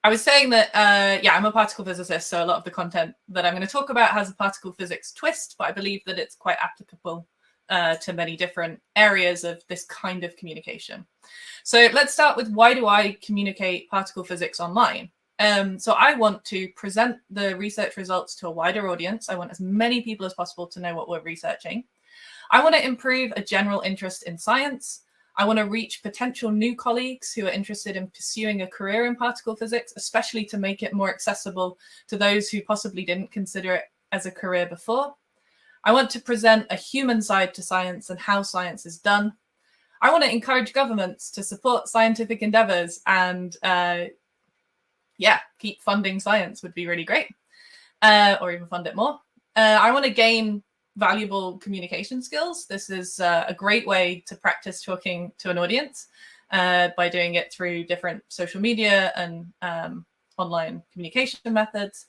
I was saying that, yeah, I'm a particle physicist, so a lot of the content that I'm going to talk about has a particle physics twist, but I believe that it's quite applicable to many different areas of this kind of communication. So let's start with, why do I communicate particle physics online? So I want to present the research results to a wider audience. I want as many people as possible to know what we're researching. I want to improve a general interest in science. I want to reach potential new colleagues who are interested in pursuing a career in particle physics, especially to make it more accessible to those who possibly didn't consider it as a career before. I want to present a human side to science and how science is done. I want to encourage governments to support scientific endeavors, and yeah, keep funding science would be really great, or even fund it more. I want to gain valuable communication skills. This is a great way to practice talking to an audience by doing it through different social media and online communication methods.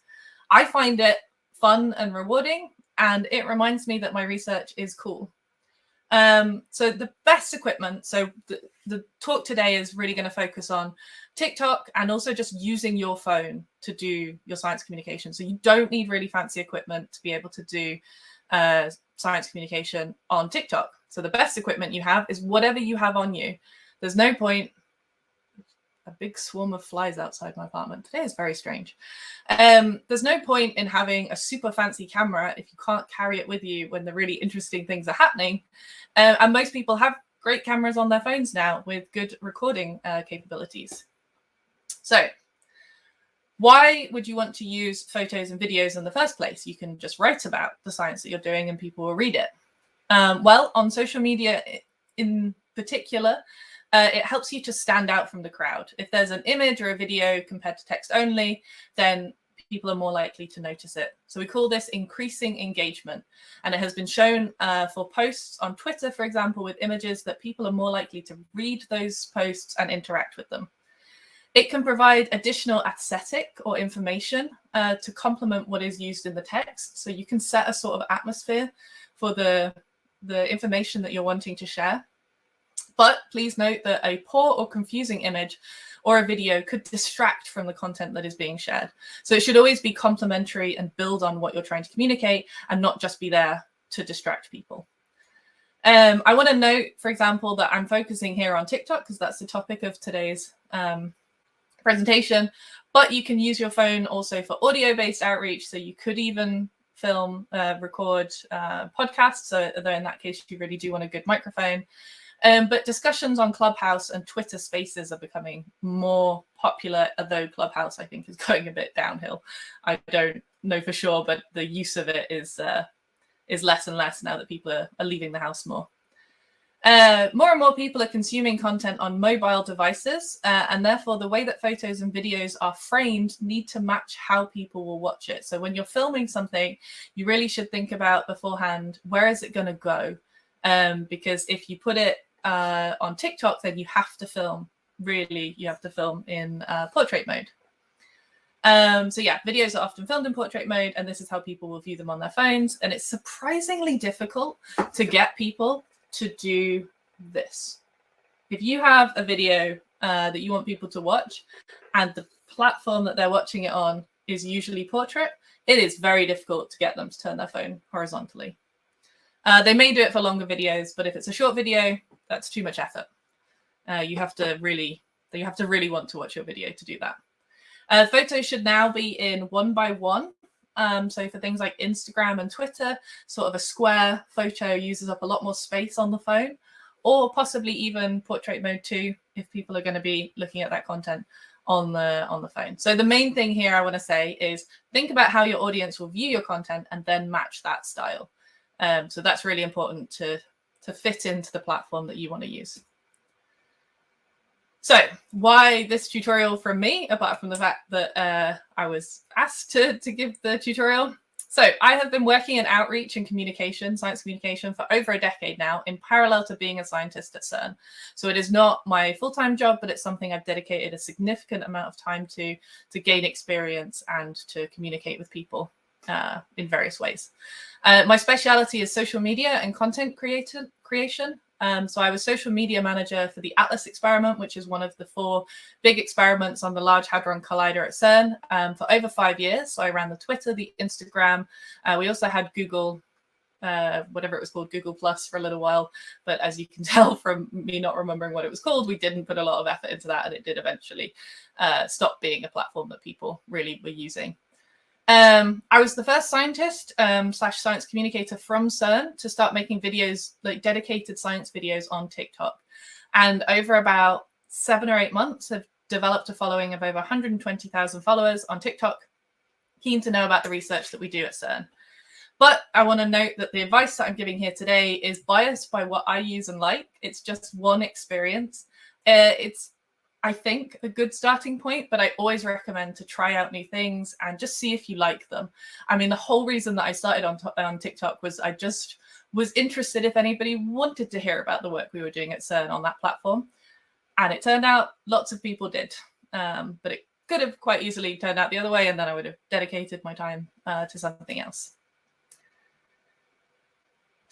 I find it fun and rewarding, and it reminds me that my research is cool. So the best equipment, so the talk today is really going to focus on TikTok and also just using your phone to do your science communication. So you don't need really fancy equipment to be able to do science communication on TikTok. So the best equipment you have is whatever you have on you. There's no point. A big swarm of flies outside my apartment. Today is very strange. There's no point in having a super fancy camera if you can't carry it with you when the really interesting things are happening. And most people have great cameras on their phones now with good recording capabilities. So why would you want to use photos and videos in the first place? You can just write about the science that you're doing and people will read it. Well, on social media in particular, it helps you to stand out from the crowd. If there's an image or a video compared to text only, then people are more likely to notice it. So we call this increasing engagement. And it has been shown for posts on Twitter, for example, with images, that people are more likely to read those posts and interact with them. It can provide additional aesthetic or information to complement what is used in the text. So you can set a sort of atmosphere for the information that you're wanting to share. But please note that a poor or confusing image or a video could distract from the content that is being shared. So it should always be complementary and build on what you're trying to communicate and not just be there to distract people. I want to note, for example, that I'm focusing here on TikTok because that's the topic of today's presentation, but you can use your phone also for audio-based outreach. So you could even film, record podcasts. So though in that case, you really do want a good microphone. But discussions on Clubhouse and Twitter Spaces are becoming more popular, although Clubhouse, I think, is going a bit downhill. I don't know for sure, but the use of it is less and less now that people are leaving the house more. More and more people are consuming content on mobile devices, and therefore the way that photos and videos are framed need to match how people will watch it. So when you're filming something, you really should think about beforehand, where is it going to go? Because if you put it on TikTok, then you have to film, you have to film in portrait mode. So yeah, videos are often filmed in portrait mode, and this is how people will view them on their phones. And it's surprisingly difficult to get people to do this. If you have a video that you want people to watch and the platform that they're watching it on is usually portrait, it is very difficult to get them to turn their phone horizontally. They may do it for longer videos, but if it's a short video, that's too much effort. You have to really want to watch your video to do that. Photos should now be in 1:1. So for things like Instagram and Twitter, sort of a square photo uses up a lot more space on the phone, or possibly even portrait mode too, if people are going to be looking at that content on the phone. So the main thing here I want to say is think about how your audience will view your content and then match that style. So that's really important to fit into the platform that you want to use. So why this tutorial from me, apart from the fact that I was asked to give the tutorial? So I have been working in outreach and communication, science communication, for over a decade now, in parallel to being a scientist at CERN. So it is not my full-time job, but it's something I've dedicated a significant amount of time to gain experience and to communicate with people in various ways. My speciality is social media and content creation. So I was social media manager for the Atlas experiment, which is one of the 4 big experiments on the Large Hadron Collider at CERN, for over 5 years. So I ran the Twitter, the Instagram. We also had Google, whatever it was called, Google Plus for a little while. But as you can tell from me not remembering what it was called, we didn't put a lot of effort into that, and it did eventually stop being a platform that people really were using. I was the first scientist slash science communicator from CERN to start making videos, like dedicated science videos on TikTok. And over about 7 or 8 months have developed a following of over 120,000 followers on TikTok, keen to know about the research that we do at CERN. But I want to note that the advice that I'm giving here today is biased by what I use and like. It's just one experience. It's, I think, a good starting point, but I always recommend to try out new things and just see if you like them. I mean, the whole reason that I started on TikTok was I just was interested if anybody wanted to hear about the work we were doing at CERN on that platform. And it turned out lots of people did, but it could have quite easily turned out the other way, and then I would have dedicated my time to something else.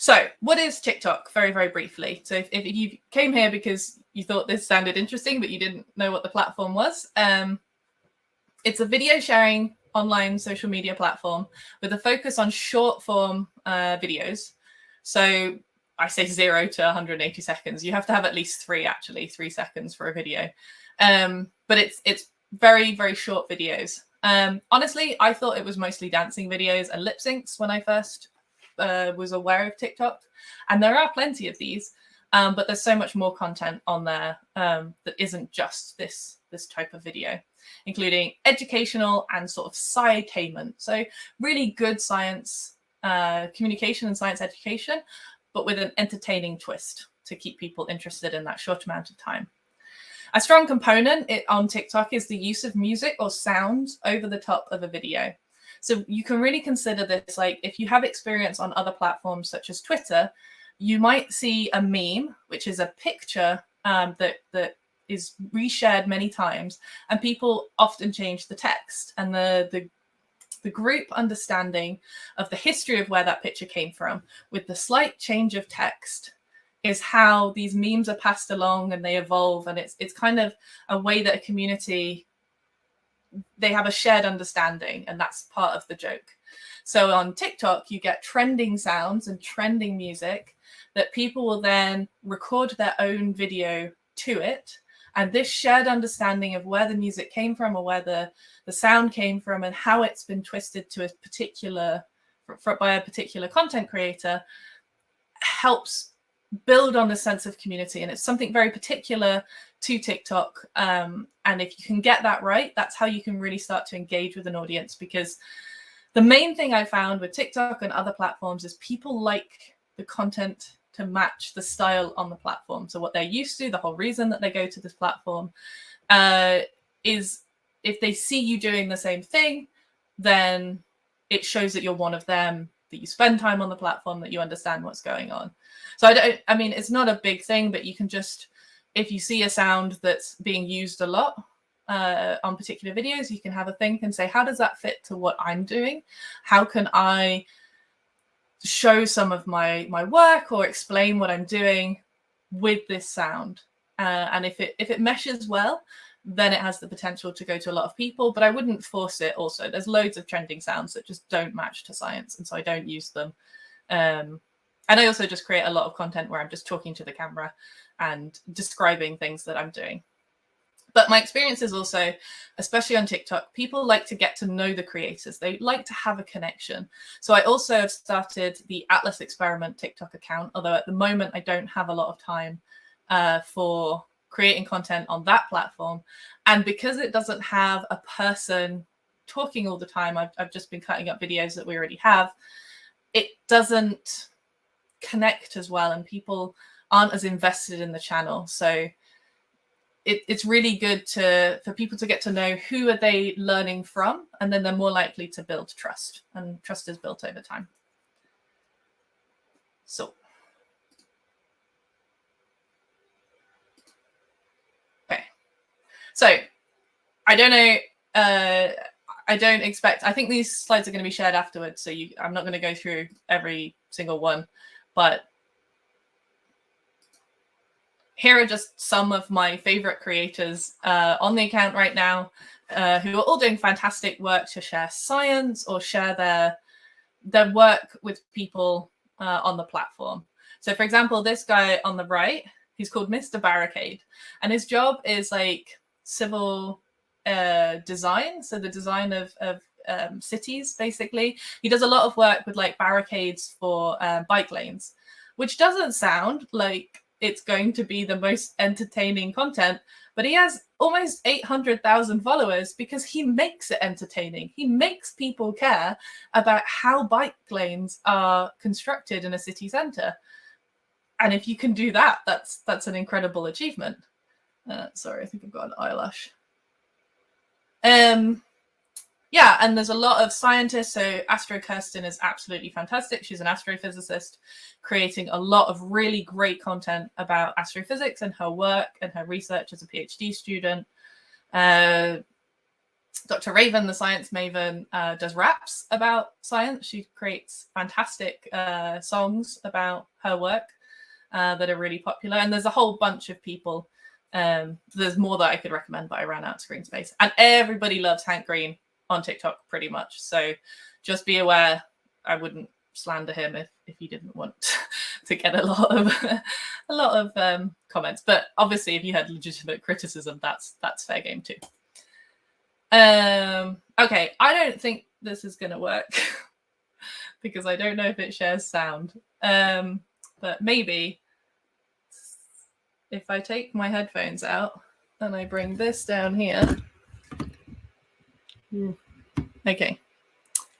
So what is TikTok? Very, very briefly. So if you came here because you thought this sounded interesting, but you didn't know what the platform was, it's a video sharing online social media platform with a focus on short form videos. So I say 0 to 180 seconds. You have to have at least 3 seconds for a video. But it's very, very short videos. Honestly, I thought it was mostly dancing videos and lip syncs when I first was aware of TikTok, and there are plenty of these, but there's so much more content on there that isn't just this type of video, including educational and sort of sci-tainment. So really good science communication and science education, but with an entertaining twist to keep people interested in that short amount of time. A strong component on TikTok is the use of music or sound over the top of a video. So you can really consider this, like, if you have experience on other platforms such as Twitter, you might see a meme, which is a picture that is reshared many times, and people often change the text, and the group understanding of the history of where that picture came from with the slight change of text is how these memes are passed along and they evolve, and it's kind of a way that a community, they have a shared understanding, and that's part of the joke. So on TikTok, you get trending sounds and trending music that people will then record their own video to it. And this shared understanding of where the music came from, or where the sound came from, and how it's been twisted to a particular, by a particular content creator, helps build on the sense of community. And it's something very particular to TikTok. And if you can get that right, that's how you can really start to engage with an audience. Because the main thing I found with TikTok and other platforms is people like the content to match the style on the platform. So what they're used to, the whole reason that they go to this platform is if they see you doing the same thing, then it shows that you're one of them, that you spend time on the platform, that you understand what's going on. So I mean, it's not a big thing, but you can just, if you see a sound that's being used a lot on particular videos, you can have a think and say, how does that fit to what I'm doing? How can I show some of my work or explain what I'm doing with this sound? And if it meshes well, then it has the potential to go to a lot of people, but I wouldn't force it. Also, there's loads of trending sounds that just don't match to science, and so I don't use them. And I also just create a lot of content where I'm just talking to the camera and describing things that I'm doing. But my experience is also, especially on TikTok, people like to get to know the creators. They like to have a connection. So I also have started the Atlas Experiment TikTok account, although at the moment I don't have a lot of time for creating content on that platform. And because it doesn't have a person talking all the time, I've just been cutting up videos that we already have, it doesn't connect as well, and people aren't as invested in the channel. So it's really good for people to get to know who are they learning from, and then they're more likely to build trust, and trust is built over time. So okay, so I don't know, I don't expect, I think these slides are going to be shared afterwards, so I'm not going to go through every single one, but here are just some of my favorite creators on the account right now, who are all doing fantastic work to share science or share their work with people on the platform. So for example, this guy on the right, he's called Mr. Barricade, and his job is like civil design. So the design of cities, basically. He does a lot of work with like barricades for bike lanes, which doesn't sound like it's going to be the most entertaining content, but he has almost 800,000 followers because he makes it entertaining. He makes people care about how bike lanes are constructed in a city center. And if you can do that, that's an incredible achievement. Sorry, I think I've got an eyelash. Yeah, and there's a lot of scientists. So Astro Kirsten is absolutely fantastic. She's an astrophysicist creating a lot of really great content about astrophysics and her work and her research as a PhD student. Dr. Raven, the science maven, does raps about science. She creates fantastic songs about her work that are really popular. And there's a whole bunch of people. There's more that I could recommend, but I ran out of screen space. And everybody loves Hank Green on TikTok pretty much. So just be aware, I wouldn't slander him if you didn't want to get a lot of comments. But obviously if you had legitimate criticism, that's fair game too. Okay, I don't think this is gonna work because I don't know if it shares sound. But maybe if I take my headphones out and I bring this down here. Okay,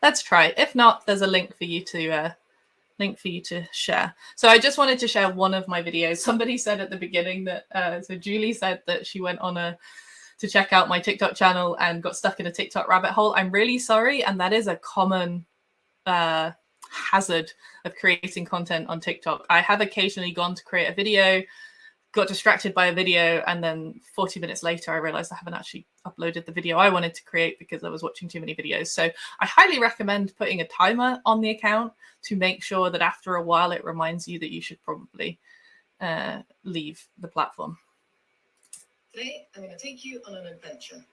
let's try. If not, there's a link for you to share. So I just wanted to share one of my videos. Somebody said at the beginning that so Julie said that she went on to check out my TikTok channel and got stuck in a TikTok rabbit hole. I'm really sorry, and that is a common hazard of creating content on TikTok. I have occasionally gone to create a video, got distracted by a video, and then 40 minutes later I realized I haven't actually uploaded the video I wanted to create because I was watching too many videos. So I highly recommend putting a timer on the account to make sure that after a while it reminds you that you should probably leave the platform. Today I'm going to take you on an adventure,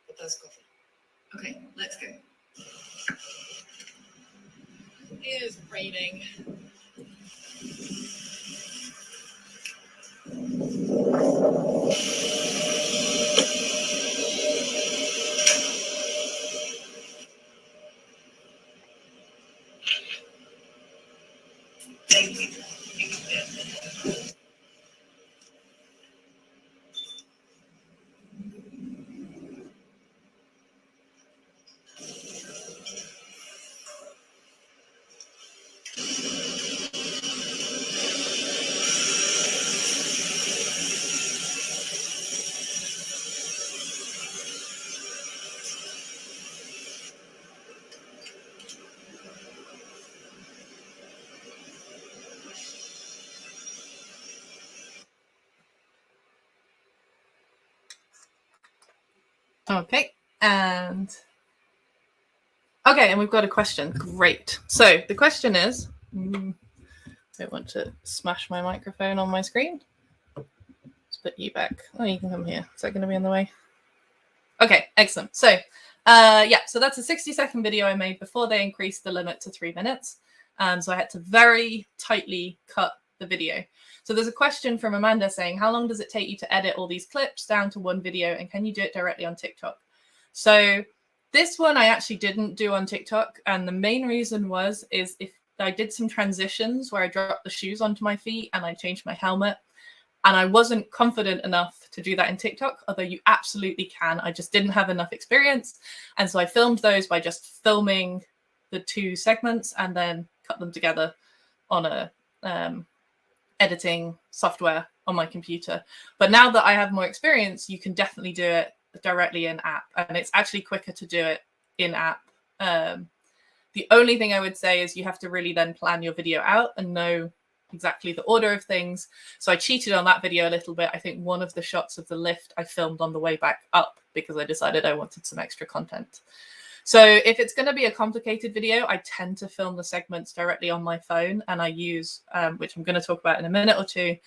but there's coffee. Okay, let's go. It is raining. Okay, and we've got a question. Great. So the question is, I don't want to smash my microphone on my screen. Let's put you back. Oh, you can come here. Is that going to be in the way? Okay, excellent. So yeah, so that's a 60-second video I made before they increased the limit to 3 minutes. So I had to very tightly cut the video. So there's a question from Amanda saying, how long does it take you to edit all these clips down to one video, and can you do it directly on TikTok? So this one I actually didn't do on TikTok, and the main reason is if I did some transitions where I dropped the shoes onto my feet and I changed my helmet, and I wasn't confident enough to do that in TikTok, although you absolutely can. I just didn't have enough experience. And so I filmed those by just filming the 2 segments and then cut them together on a editing software on my computer. But now that I have more experience, you can definitely do it directly in app, and it's actually quicker to do it in app. The only thing I would say is you have to really then plan your video out and know exactly the order of things. So I cheated on that video a little bit. I think one of the shots of the lift I filmed on the way back up because I decided I wanted some extra content. So if it's going to be a complicated video, I tend to film the segments directly on my phone, and I use, which I'm going to talk about in a minute or two,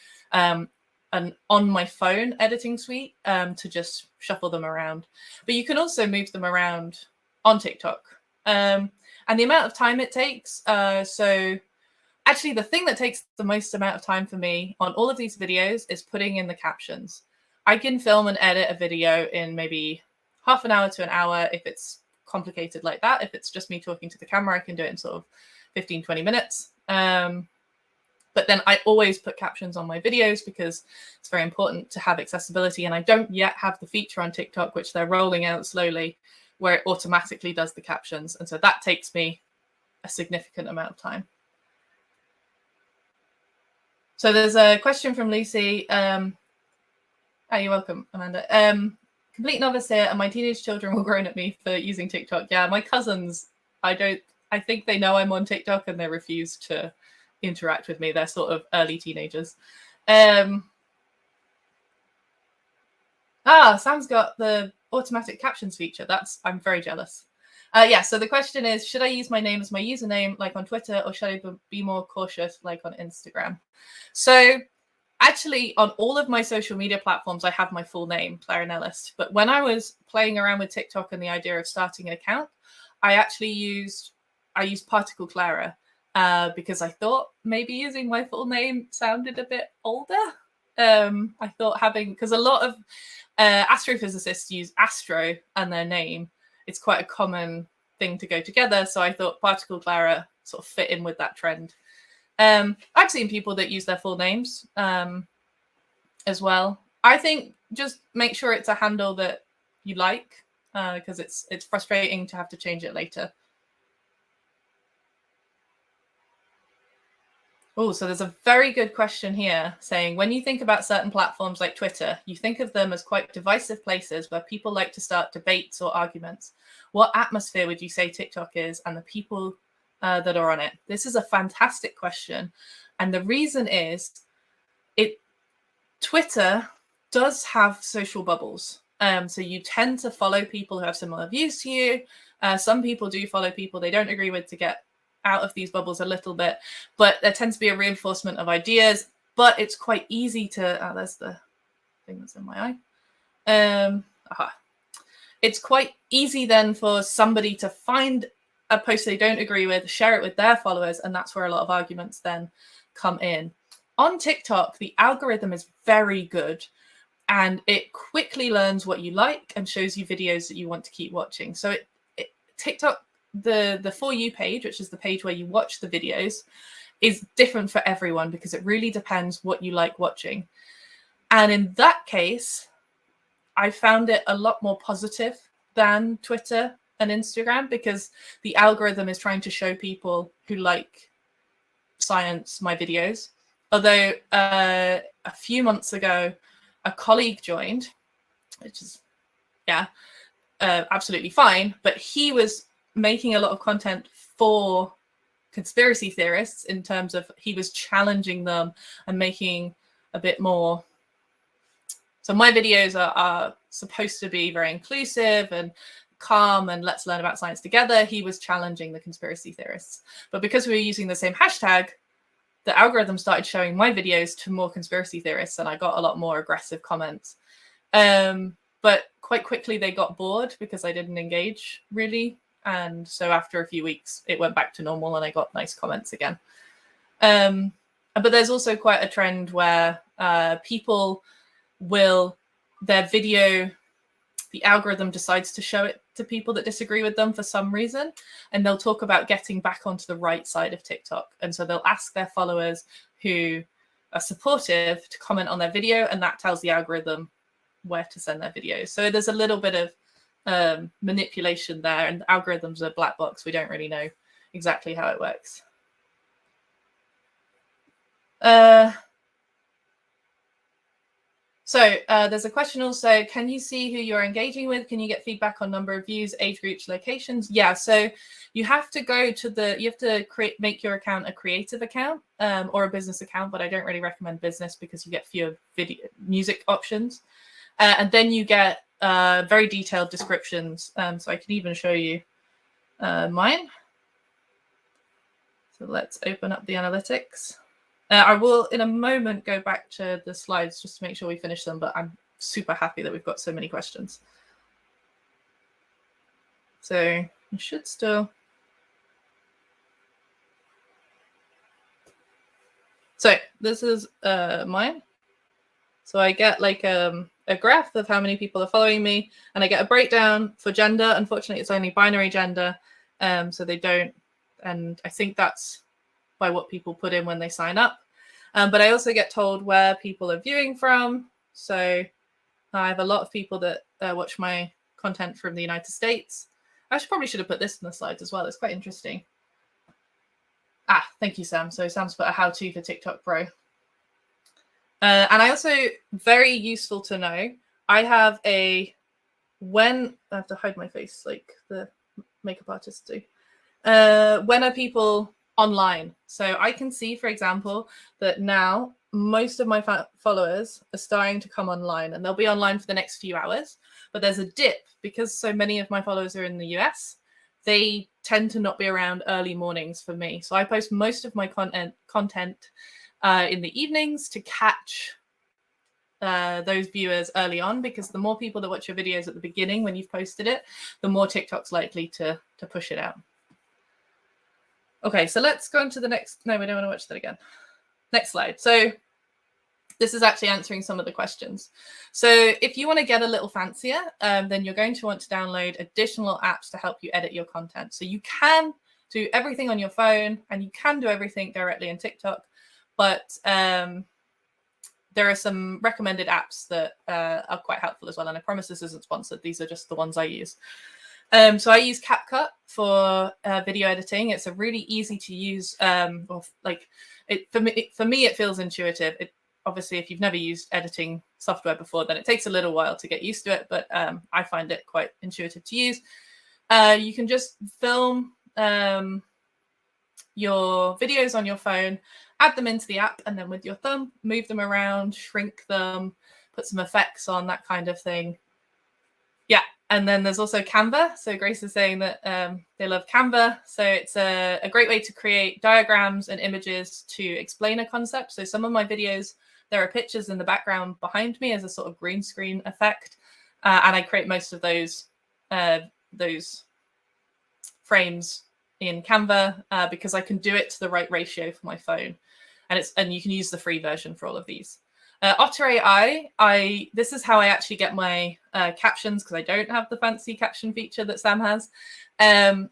an on my phone editing suite to just shuffle them around. But you can also move them around on TikTok. And the amount of time it takes. So actually, the thing that takes the most amount of time for me on all of these videos is putting in the captions. I can film and edit a video in maybe half an hour to an hour if it's complicated like that. If it's just me talking to the camera, I can do it in sort of 15, 20 minutes. But then I always put captions on my videos because it's very important to have accessibility. And I don't yet have the feature on TikTok, which they're rolling out slowly, where it automatically does the captions. And so that takes me a significant amount of time. So there's a question from Lucy. Oh, you're welcome, Amanda. Complete novice here, and my teenage children will groan at me for using TikTok. Yeah, my cousins, I think they know I'm on TikTok and they refuse to interact with me. They're sort of early teenagers. Sam's got the automatic captions feature. I'm very jealous. Yeah, so the question is, should I use my name as my username like on Twitter, or should I be more cautious like on Instagram? So actually, on all of my social media platforms, I have my full name, Clara Nellist. But when I was playing around with TikTok and the idea of starting an account, I used Particle Clara because I thought maybe using my full name sounded a bit older. I thought because a lot of astrophysicists use Astro and their name. It's quite a common thing to go together. So I thought Particle Clara sort of fit in with that trend. I've seen people that use their full names as well. I think just make sure it's a handle that you like because it's frustrating to have to change it later. Oh, so there's a very good question here saying, when you think about certain platforms like Twitter, you think of them as quite divisive places where people like to start debates or arguments. What atmosphere would you say TikTok is and the people that are on it? This is a fantastic question. And the reason is Twitter does have social bubbles. So you tend to follow people who have similar views to you. Some people do follow people they don't agree with to get out of these bubbles a little bit, but there tends to be a reinforcement of ideas. But it's quite easy to there's the thing that's in my eye. It's quite easy then for somebody to find a post they don't agree with, share it with their followers, and that's where a lot of arguments then come in. On TikTok, the algorithm is very good and it quickly learns what you like and shows you videos that you want to keep watching. So TikTok, the For You page, which is the page where you watch the videos, is different for everyone because it really depends what you like watching. And in that case, I found it a lot more positive than Twitter and Instagram because the algorithm is trying to show people who like science my videos. Although a few months ago, a colleague joined, which is, absolutely fine. But he was making a lot of content for conspiracy theorists in terms of he was challenging them and making a bit more. So my videos are supposed to be very inclusive and calm and let's learn about science together. He was challenging the conspiracy theorists. But because we were using the same hashtag, the algorithm started showing my videos to more conspiracy theorists and I got a lot more aggressive comments. But quite quickly they got bored because I didn't engage really. And so after a few weeks, it went back to normal and I got nice comments again. But there's also quite a trend where people their video, the algorithm decides to show it to people that disagree with them for some reason, and they'll talk about getting back onto the right side of TikTok. And so they'll ask their followers who are supportive to comment on their video, and that tells the algorithm where to send their videos. So there's a little bit of manipulation there, and the algorithms are a black box. We don't really know exactly how it works. So there's a question also, can you see who you're engaging with? Can you get feedback on number of views, age groups, locations? Yeah, so you have to make your account a creative account or a business account, but I don't really recommend business because you get fewer music options. And then you get very detailed descriptions. So I can even show you mine. So let's open up the analytics. I will in a moment go back to the slides just to make sure we finish them, but I'm super happy that we've got so many questions. So you should still. So this is mine. So I get like a graph of how many people are following me, and I get a breakdown for gender. Unfortunately, it's only binary gender, so they don't. And I think that's by what people put in when they sign up. But I also get told where people are viewing from. So I have a lot of people that watch my content from the United States. I probably should have put this in the slides as well. It's quite interesting. Ah, thank you, Sam. So Sam's put a how-to for TikTok Pro. And I also, very useful to know, I have I have to hide my face like the makeup artists do. When are people online? So I can see, for example, that now most of my followers are starting to come online, and they'll be online for the next few hours. But there's a dip because so many of my followers are in the US. They tend to not be around early mornings for me. So I post most of my content in the evenings to catch those viewers early on, because the more people that watch your videos at the beginning when you've posted it, the more TikTok's likely to push it out. Okay, so let's go on to the next. No, we don't want to watch that again. Next slide. So this is actually answering some of the questions. So if you want to get a little fancier, then you're going to want to download additional apps to help you edit your content. So you can do everything on your phone, and you can do everything directly in TikTok, but there are some recommended apps that are quite helpful as well. And I promise this isn't sponsored. These are just the ones I use. So I use CapCut for video editing. It's a really easy to use, for me, it feels intuitive. Obviously, if you've never used editing software before, then it takes a little while to get used to it, but I find it quite intuitive to use. You can just film your videos on your phone, add them into the app, and then with your thumb, move them around, shrink them, put some effects on, that kind of thing. Yeah, and then there's also Canva. So Grace is saying that they love Canva. So it's a great way to create diagrams and images to explain a concept. So some of my videos, there are pictures in the background behind me as a sort of green screen effect. And I create most of those frames in Canva because I can do it to the right ratio for my phone. And you can use the free version for all of these. Otter AI, this is how I actually get my captions, because I don't have the fancy caption feature that Sam has.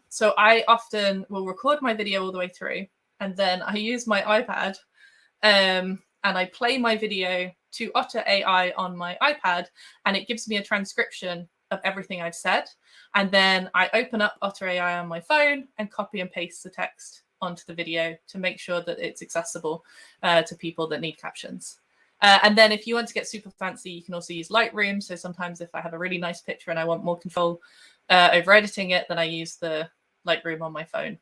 So I often will record my video all the way through, and then I use my iPad and I play my video to Otter AI on my iPad, and it gives me a transcription of everything I've said. And then I open up Otter AI on my phone and copy and paste the text onto the video to make sure that it's accessible to people that need captions. And then if you want to get super fancy, you can also use Lightroom. So sometimes if I have a really nice picture and I want more control over editing it, then I use the Lightroom on my phone.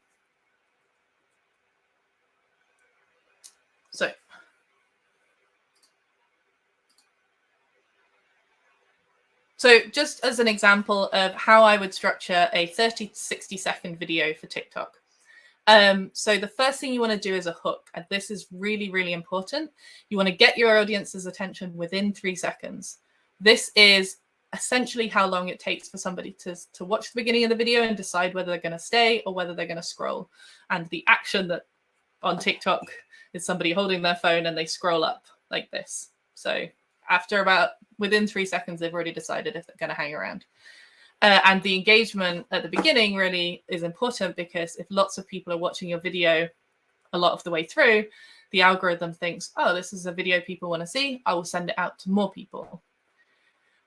So just as an example of how I would structure a 30 to 60 second video for TikTok. So the first thing you want to do is a hook. And this is really, really important. You want to get your audience's attention within 3 seconds. This is essentially how long it takes for somebody to watch the beginning of the video and decide whether they're going to stay or whether they're going to scroll. And the action that on TikTok is somebody holding their phone and they scroll up like this. So after within 3 seconds, they've already decided if they're going to hang around. And the engagement at the beginning really is important, because if lots of people are watching your video a lot of the way through, the algorithm thinks, oh, this is a video people want to see. I will send it out to more people.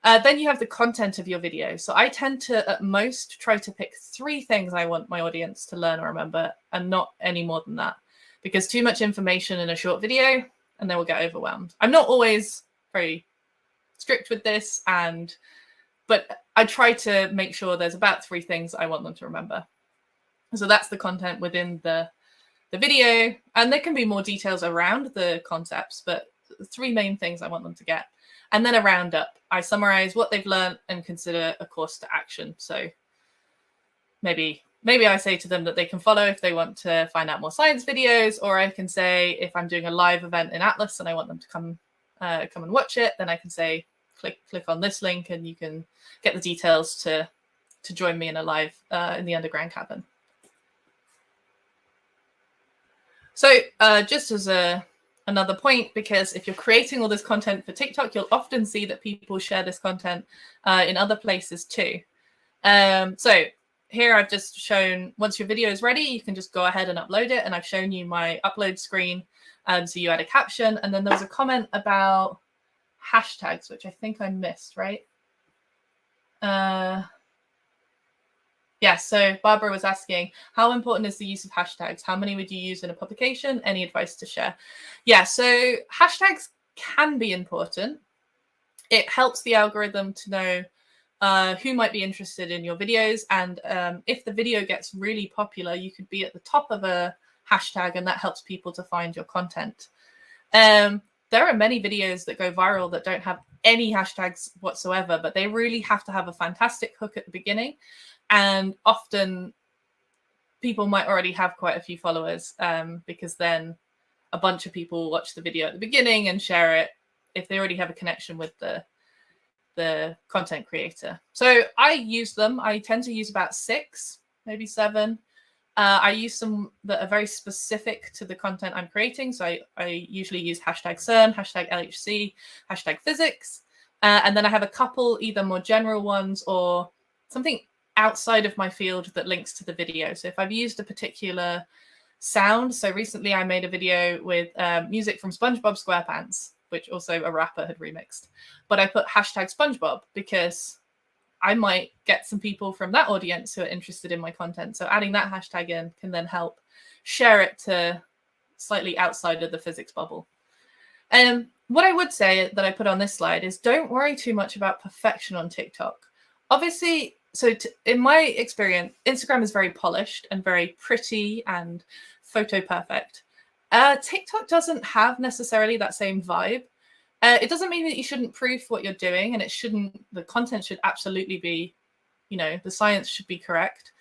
Then you have the content of your video. So I tend to, at most, try to pick 3 things I want my audience to learn or remember, and not any more than that, because too much information in a short video and they will get overwhelmed. I'm not always very strict with this, but I try to make sure there's about 3 things I want them to remember. So that's the content within the video. And there can be more details around the concepts, but 3 main things I want them to get. And then a roundup. I summarize what they've learned and consider a course to action. So maybe maybe I say to them that they can follow if they want to find out more science videos, or I can say if I'm doing a live event in Atlas and I want them to come and watch it, then I can say click on this link and you can get the details to join me in a live in the underground cabin. So just as another point, because if you're creating all this content for TikTok, you'll often see that people share this content in other places too. So here I've just shown, once your video is ready, you can just go ahead and upload it. And I've shown you my upload screen. So you add a caption, and then there was a comment about hashtags, which I think I missed, right? Yeah, so Barbara was asking, how important is the use of hashtags? How many would you use in a publication? Any advice to share? Yeah, so hashtags can be important. It helps the algorithm to know who might be interested in your videos. And if the video gets really popular, you could be at the top of a hashtag, and that helps people to find your content. There are many videos that go viral that don't have any hashtags whatsoever, but they really have to have a fantastic hook at the beginning. And often people might already have quite a few followers because then a bunch of people watch the video at the beginning and share it if they already have a connection with the content creator. So I use them. I tend to use about 6, maybe 7. I use some that are very specific to the content I'm creating. So I usually use hashtag CERN, hashtag LHC, hashtag physics. And then I have a couple either more general ones or something outside of my field that links to the video. So if I've used a particular sound, so recently I made a video with music from SpongeBob SquarePants, which also a rapper had remixed. But I put hashtag SpongeBob because I might get some people from that audience who are interested in my content. So adding that hashtag in can then help share it to slightly outside of the physics bubble. And what I would say that I put on this slide is don't worry too much about perfection on TikTok. Obviously, so in my experience, Instagram is very polished and very pretty and photo perfect. TikTok doesn't have necessarily that same vibe. It doesn't mean that you shouldn't proof what you're doing, and the content should absolutely be, the science should be correct.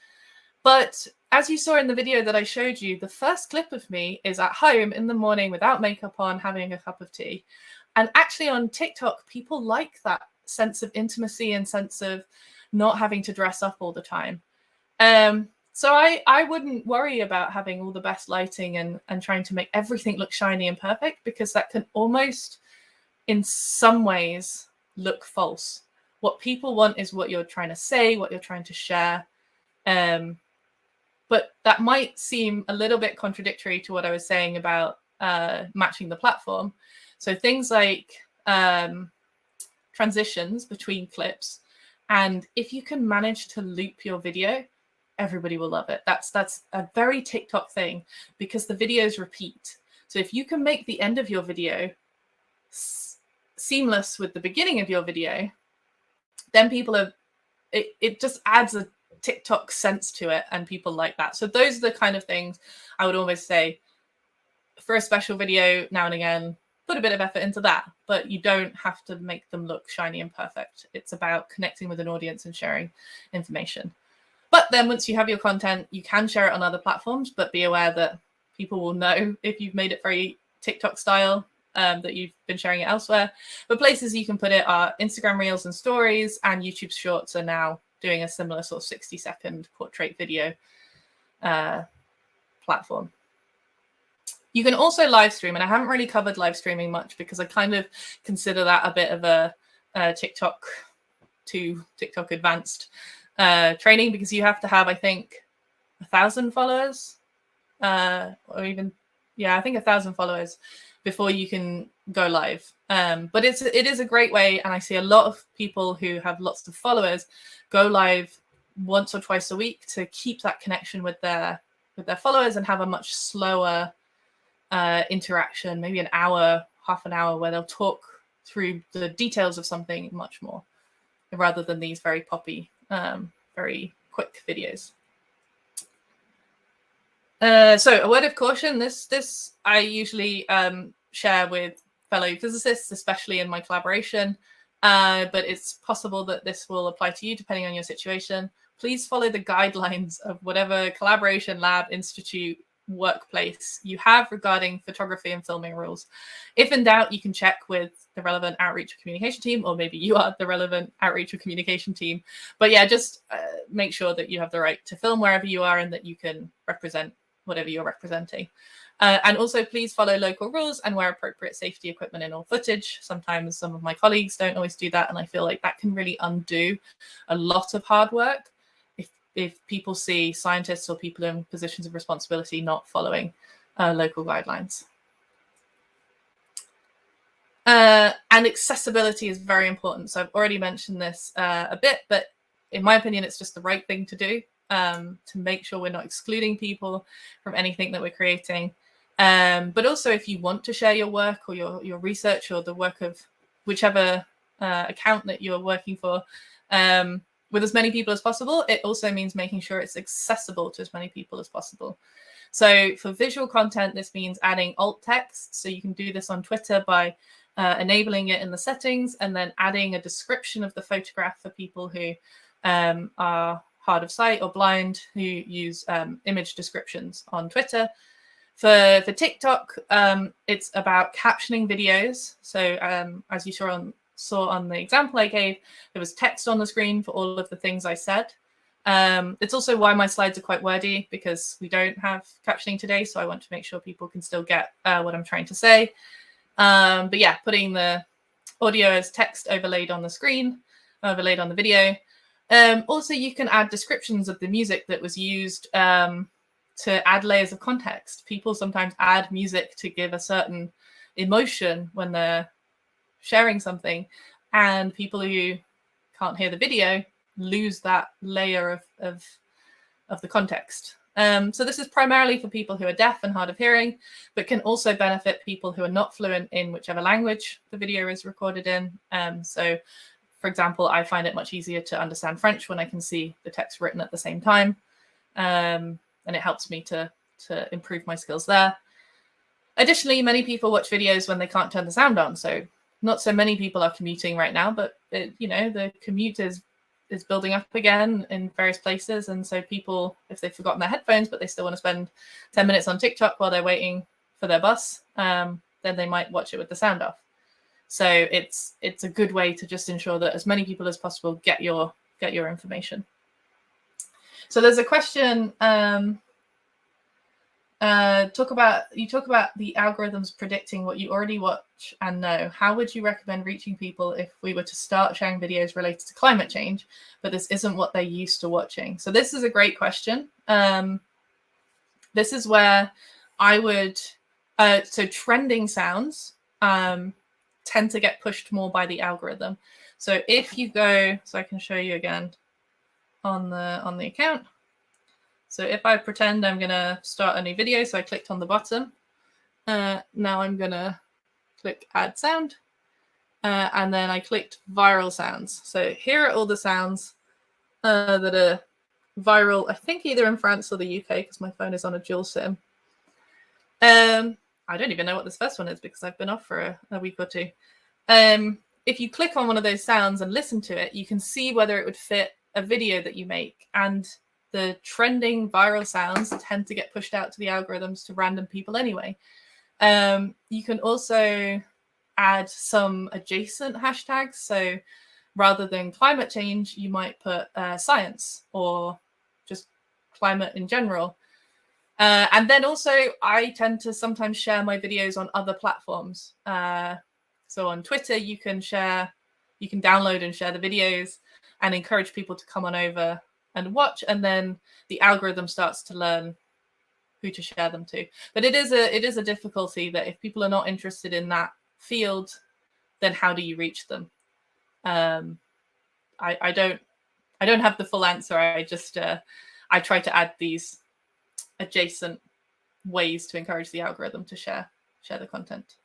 But as you saw in the video that I showed you, the first clip of me is at home in the morning without makeup on, having a cup of tea. And actually on TikTok, people like that sense of intimacy and sense of not having to dress up all the time. So I wouldn't worry about having all the best lighting and trying to make everything look shiny and perfect, because that can almost, in some ways, look false. What people want is what you're trying to say, what you're trying to share. But that might seem a little bit contradictory to what I was saying about matching the platform. So things like transitions between clips, and if you can manage to loop your video, everybody will love it. That's a very TikTok thing, because the videos repeat. So if you can make the end of your video seamless with the beginning of your video, then it just adds a TikTok sense to it, and people like that. So those are the kind of things I would always say for a special video now and again, put a bit of effort into that, but you don't have to make them look shiny and perfect. It's about connecting with an audience and sharing information. But then once you have your content, you can share it on other platforms, but be aware that people will know if you've made it very TikTok style, that you've been sharing it elsewhere. But places you can put it are Instagram Reels and Stories, and YouTube Shorts are now doing a similar sort of 60-second portrait video platform. You can also live stream, and I haven't really covered live streaming much because I kind of consider that a bit of a TikTok advanced training, because you have to have, I think, 1,000 followers, or even, I think 1,000 followers before you can go live. But it is a great way, and I see a lot of people who have lots of followers go live once or twice a week to keep that connection with their followers and have a much slower interaction, maybe an hour, half an hour, where they'll talk through the details of something much more, rather than these very poppy, very quick videos. So a word of caution, this I usually share with fellow physicists, especially in my collaboration, but it's possible that this will apply to you depending on your situation. please follow the guidelines of whatever collaboration, lab, institute, workplace you have regarding photography and filming rules. If in doubt, you can check with the relevant outreach or communication team, or maybe you are the relevant outreach or communication team. But yeah, just make sure that you have the right to film wherever you are and that you can represent whatever you're representing. And also, please follow local rules and wear appropriate safety equipment in all footage. Sometimes some of my colleagues don't always do that, and I feel like that can really undo a lot of hard work if people see scientists or people in positions of responsibility not following local guidelines. And accessibility is very important. So I've already mentioned this a bit, but in my opinion, it's just the right thing to do to make sure we're not excluding people from anything that we're creating. But also, if you want to share your work or your research or the work of whichever account that you're working for with as many people as possible, it also means making sure it's accessible to as many people as possible. So for visual content, this means adding alt text. So you can do this on Twitter by enabling it in the settings and then adding a description of the photograph for people who are hard of sight or blind, who use image descriptions on Twitter. For TikTok, it's about captioning videos. So as you saw on the example I gave, there was text on the screen for all of the things I said. It's also why my slides are quite wordy, because we don't have captioning today. So I want to make sure people can still get what I'm trying to say. But yeah, putting the audio as text overlaid on the screen, overlaid on the video. Also, you can add descriptions of the music that was used to add layers of context. People sometimes add music to give a certain emotion when they're sharing something, and people who can't hear the video lose that layer of the context. So this is primarily for people who are deaf and hard of hearing, but can also benefit people who are not fluent in whichever language the video is recorded in. So for example, I find it much easier to understand French when I can see the text written at the same time. And it helps me to improve my skills there. Additionally, many people watch videos when they can't turn the sound on. So not so many people are commuting right now, but the commute is building up again in various places. And so people, if they've forgotten their headphones, but they still want to spend 10 minutes on TikTok while they're waiting for their bus, then they might watch it with the sound off. So it's a good way to just ensure that as many people as possible get your information. So there's a question. You talk about the algorithms predicting what you already watch and know. How would you recommend reaching people if we were to start sharing videos related to climate change, but this isn't what they're used to watching? So this is a great question. This is where I would, so trending sounds tend to get pushed more by the algorithm. So if you go, so I can show you again on the account. So if I pretend I'm going to start a new video, so I clicked on the bottom. Now I'm going to click add sound. And then I clicked viral sounds. So here are all the sounds that are viral, I think either in France or the UK, because my phone is on a dual SIM. I don't even know what this first one is because I've been off for a week or two. If you click on one of those sounds and listen to it, you can see whether it would fit a video that you make. And the trending viral sounds tend to get pushed out to the algorithms to random people anyway. You can also add some adjacent hashtags. So rather than climate change, you might put science or just climate in general. And then also, I tend to sometimes share my videos on other platforms. So on Twitter, you can download and share the videos and encourage people to come on over and watch. And then the algorithm starts to learn who to share them to. But it is a difficulty that if people are not interested in that field, then how do you reach them? I don't have the full answer. I just I try to add these adjacent ways to encourage the algorithm to share the content.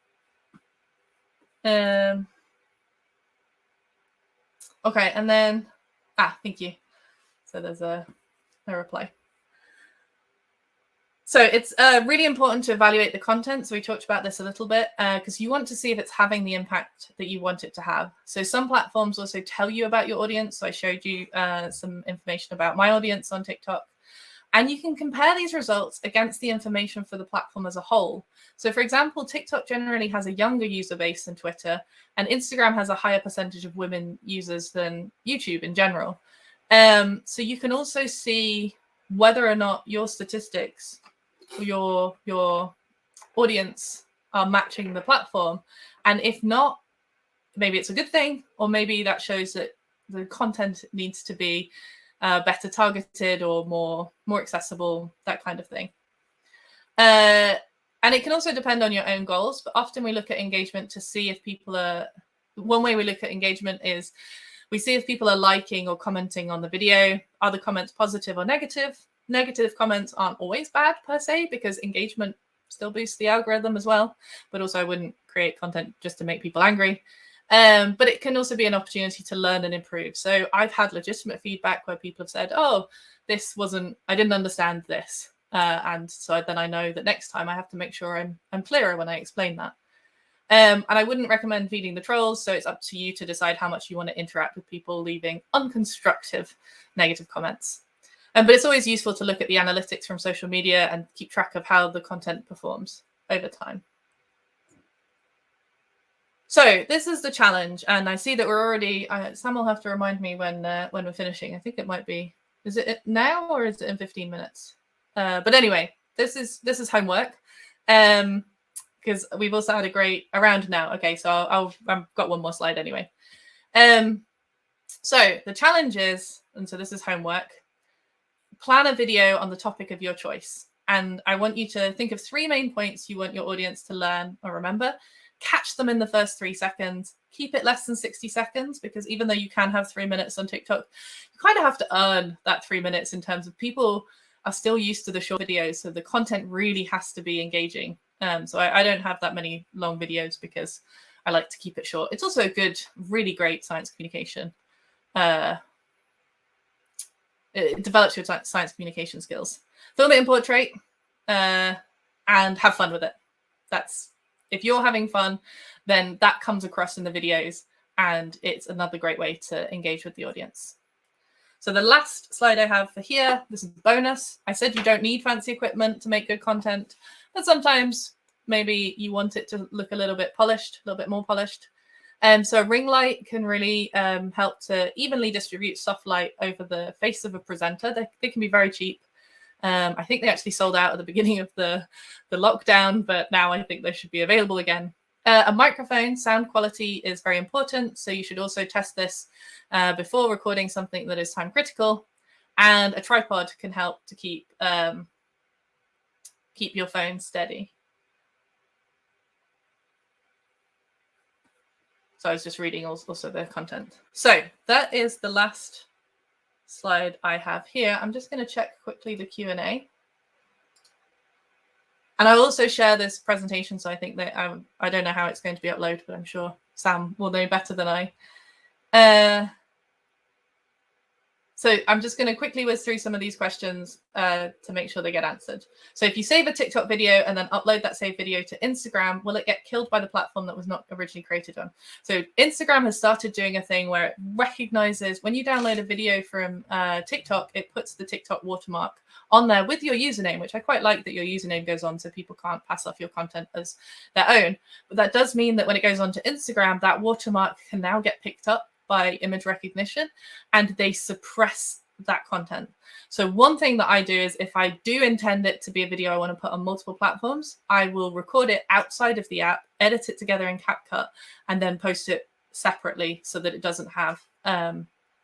Okay, and then thank you. So there's a reply. So it's really important to evaluate the content. So we talked about this a little bit because you want to see if it's having the impact that you want it to have. So some platforms also tell you about your audience. So I showed you some information about my audience on TikTok. And you can compare these results against the information for the platform as a whole. So for example, TikTok generally has a younger user base than Twitter, and Instagram has a higher percentage of women users than YouTube in general. So you can also see whether or not your statistics, your audience are matching the platform. And if not, maybe it's a good thing, or maybe that shows that the content needs to be better targeted or more accessible, that kind of thing. And it can also depend on your own goals, but often we look at engagement to see if people are, one way we look at engagement is we see if people are liking or commenting on the video. Are the comments positive or negative? Negative comments aren't always bad per se, because engagement still boosts the algorithm as well, but also I wouldn't create content just to make people angry. But it can also be an opportunity to learn and improve. So I've had legitimate feedback where people have said, oh, I didn't understand this. And so then I know that next time I have to make sure I'm clearer when I explain that. And I wouldn't recommend feeding the trolls. So it's up to you to decide how much you want to interact with people leaving unconstructive negative comments. But it's always useful to look at the analytics from social media and keep track of how the content performs over time. So this is the challenge, and I see that we're already. Sam will have to remind me when we're finishing. I think it might be. Is it now or is it in 15 minutes? But anyway, this is homework, because we've also had a great around now. Okay, so I've got one more slide anyway. So the challenge is, and so this is homework. Plan a video on the topic of your choice. And I want you to think of 3 main points you want your audience to learn or remember. Catch them in the first 3 seconds. Keep it less than 60 seconds, because even though you can have 3 minutes on TikTok, you kind of have to earn that 3 minutes in terms of people are still used to the short videos. So the content really has to be engaging. So I don't have that many long videos because I like to keep it short. It's also a good, really great science communication. It develops your science communication skills. Film it in portrait and have fun with it. That's, if you're having fun, then that comes across in the videos, and it's another great way to engage with the audience. So the last slide I have for here, this is a bonus. I said you don't need fancy equipment to make good content, but sometimes maybe you want it to look a little bit polished, a little bit more polished. So a ring light can really help to evenly distribute soft light over the face of a presenter. They can be very cheap. I think they actually sold out at the beginning of the lockdown, but now I think they should be available again. A microphone, sound quality is very important. So you should also test this before recording something that is time critical. And a tripod can help to keep your phone steady. So I was just reading also the content. So that is the last slide I have here. I'm just going to check quickly the Q&A. And I'll also share this presentation. So I think that I don't know how it's going to be uploaded, but I'm sure Sam will know better than I. So I'm just going to quickly whiz through some of these questions to make sure they get answered. So if you save a TikTok video and then upload that saved video to Instagram, will it get killed by the platform that was not originally created on? So Instagram has started doing a thing where it recognizes when you download a video from TikTok, it puts the TikTok watermark on there with your username, which I quite like that your username goes on so people can't pass off your content as their own. But that does mean that when it goes on to Instagram, that watermark can now get picked up by image recognition, and they suppress that content. So one thing that I do is if I do intend it to be a video I want to put on multiple platforms, I will record it outside of the app, edit it together in CapCut, and then post it separately so that it doesn't have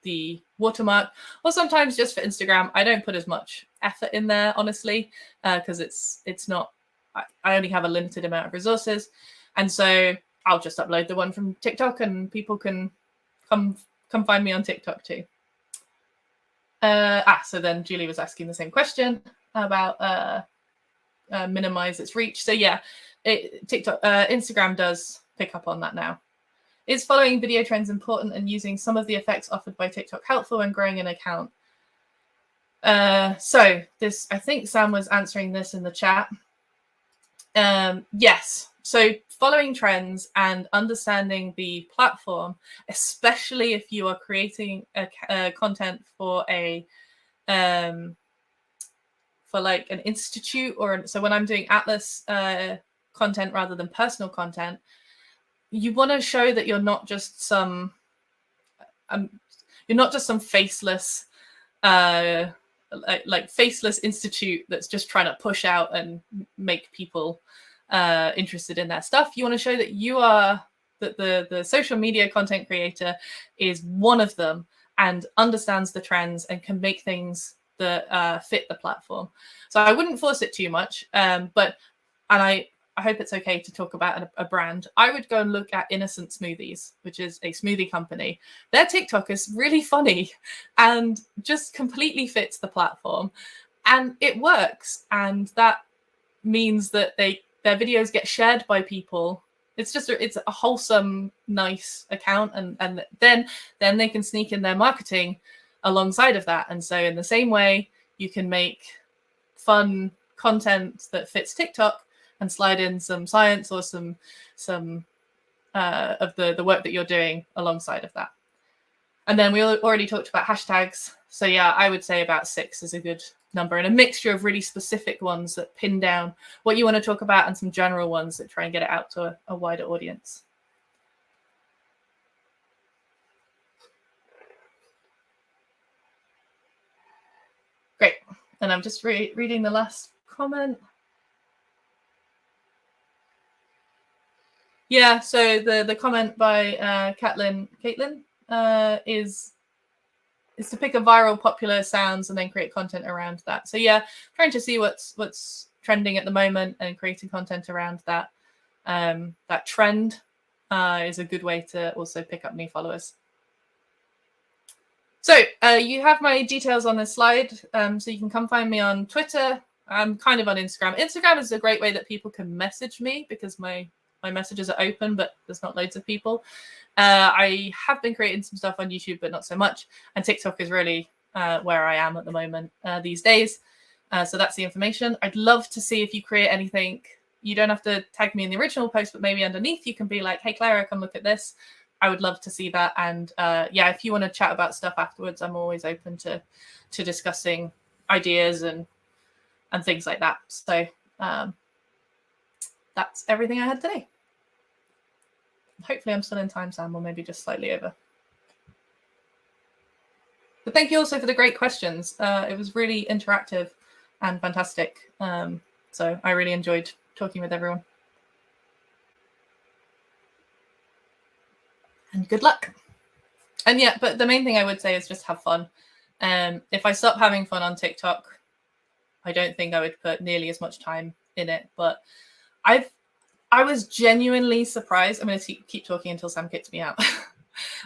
the watermark. Or sometimes just for Instagram, I don't put as much effort in there, honestly, because it's not, I only have a limited amount of resources. And so I'll just upload the one from TikTok and people can come find me on TikTok too. So then Julie was asking the same question about minimize its reach. So yeah, Instagram does pick up on that now. Is following video trends important and using some of the effects offered by TikTok helpful when growing an account? So this, I think Sam was answering this in the chat. Yes. So following trends and understanding the platform, especially if you are creating a content for a for like an institute so when I'm doing Atlas content rather than personal content, you want to show that you're not just some faceless like faceless institute that's just trying to push out and make people interested in their stuff. You want to show that you are that the social media content creator is one of them and understands the trends and can make things that fit the platform. So I wouldn't force it too much, but I hope it's okay to talk about a brand. I would go and look at Innocent Smoothies, which is a smoothie company. Their TikTok is really funny and just completely fits the platform, and it works. And that means that their videos get shared by people. It's a wholesome, nice account, and then they can sneak in their marketing alongside of that. And so in the same way, you can make fun content that fits TikTok and slide in some science or some of the work that you're doing alongside of that. And then we already talked about hashtags. So yeah, I would say about 6 is a good number, and a mixture of really specific ones that pin down what you want to talk about and some general ones that try and get it out to a wider audience. Great. And I'm just reading the last comment. Yeah, so the comment by Caitlin is to pick a viral popular sounds and then create content around that. So yeah, trying to see what's trending at the moment and creating content around that. That trend is a good way to also pick up new followers. So you have my details on this slide, so you can come find me on Twitter. I'm kind of on Instagram. Instagram is a great way that people can message me because my messages are open, but there's not loads of people. I have been creating some stuff on YouTube, but not so much. And TikTok is really where I am at the moment these days. So that's the information. I'd love to see if you create anything. You don't have to tag me in the original post, but maybe underneath you can be like, hey, Clara, come look at this. I would love to see that. And yeah, if you want to chat about stuff afterwards, I'm always open to discussing ideas and things like that. So that's everything I had today. Hopefully I'm still in time, Sam, or maybe just slightly over. But thank you also for the great questions. It was really interactive and fantastic. So I really enjoyed talking with everyone. And good luck. And yeah, but the main thing I would say is just have fun. If I stop having fun on TikTok, I don't think I would put nearly as much time in it. But I was genuinely surprised. I'm going to keep talking until Sam kicks me out.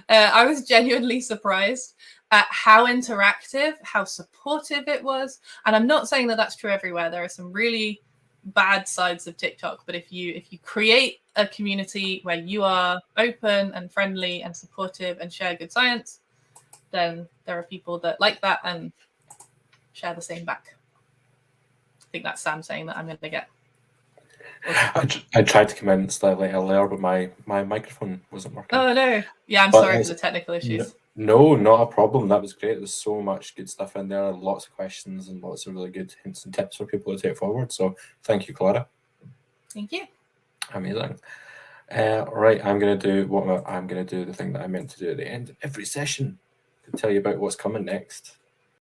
I was genuinely surprised at how interactive, how supportive it was. And I'm not saying that that's true everywhere. There are some really bad sides of TikTok. But if you create a community where you are open and friendly and supportive and share good science, then there are people that like that and share the same back. I think that's Sam saying that I'm going to get. I tried to come in slightly earlier, but my microphone wasn't working. Oh no! Yeah, I'm sorry for the technical issues. No, not a problem. That was great. There's so much good stuff in there. Lots of questions and lots of really good hints and tips for people to take forward. So thank you, Clara. Thank you. Amazing. Right, I'm going to do the thing that I meant to do at the end of every session to tell you about what's coming next.